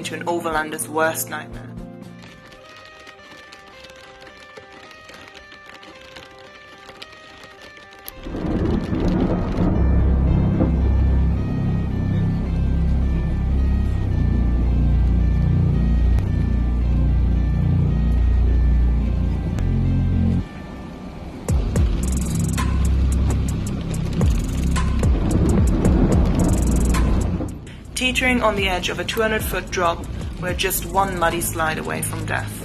into an overlander's worst nightmare. Teetering on the edge of a 200-foot drop, we're just one muddy slide away from death.